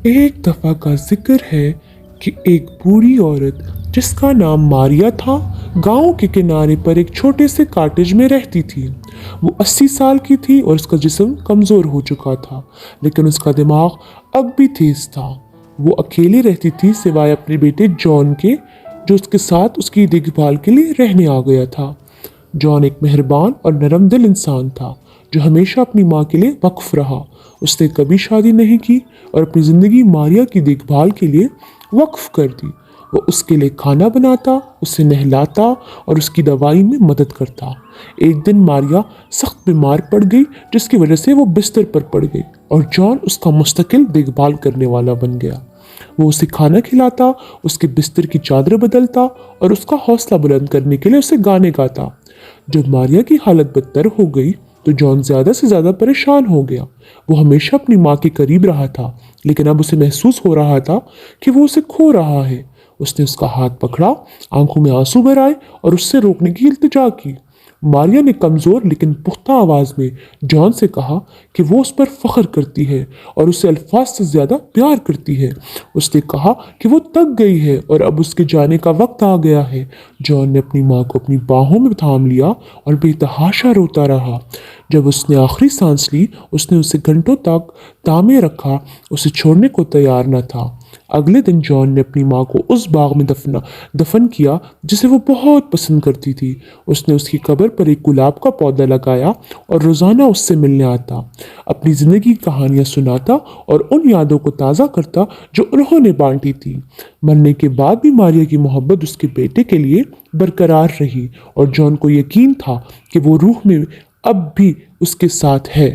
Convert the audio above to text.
एक दफ़ा का जिक्र है कि एक बूढ़ी औरत जिसका नाम मारिया था, गांव के किनारे पर एक छोटे से कॉटेज में रहती थी। वो 80 साल की थी और उसका जिस्म कमज़ोर हो चुका था, लेकिन उसका दिमाग अब भी तेज था। वो अकेली रहती थी सिवाय अपने बेटे जॉन के, जो उसके साथ उसकी देखभाल के लिए रहने आ गया था। जॉन एक मेहरबान और नरम दिल इंसान था जो हमेशा अपनी माँ के लिए वक्फ रहा। उसने कभी शादी नहीं की और अपनी ज़िंदगी मारिया की देखभाल के लिए वक्फ कर दी। वो उसके लिए खाना बनाता, उसे नहलाता और उसकी दवाई में मदद करता। एक दिन मारिया सख्त बीमार पड़ गई, जिसकी वजह से वो बिस्तर पर पड़ गई और जॉन उसका मुस्तकिल देखभाल करने वाला बन गया। वो उसे खाना खिलाता, उसके बिस्तर की चादर बदलता और उसका हौसला बुलंद करने के लिए उसे गाने गाता। जब मारिया की हालत बदतर हो गई तो जॉन ज़्यादा से ज़्यादा परेशान हो गया। वो हमेशा अपनी माँ के करीब रहा था, लेकिन अब उसे महसूस हो रहा था कि वो उसे खो रहा है। उसने उसका हाथ पकड़ा, आंखों में आंसू भर आए और उससे रोकने की इल्तिजा की। मारिया ने कमज़ोर लेकिन पुख्ता आवाज़ में जॉन से कहा कि वो उस पर फ़ख्र करती है और उसे अल्फाज से ज़्यादा प्यार करती है। उसने कहा कि वो थक गई है और अब उसके जाने का वक्त आ गया है। जॉन ने अपनी माँ को अपनी बाहों में थाम लिया और बेतहाशा रोता रहा। जब उसने आखिरी सांस ली, उसने उसे घंटों तक तामे रखा, उसे छोड़ने को तैयार न था। अगले दिन जॉन ने अपनी माँ को उस बाग में दफन किया जिसे वो बहुत पसंद करती थी। उसने उसकी कब्र पर एक गुलाब का पौधा लगाया और रोज़ाना उससे मिलने आता, अपनी ज़िंदगी की कहानियाँ सुनाता और उन यादों को ताज़ा करता जो उन्होंने बांटी थी। मरने के बाद भी मारिया की मोहब्बत उसके बेटे के लिए बरकरार रही और जॉन को यकीन था कि वो रूह में अब भी उसके साथ है।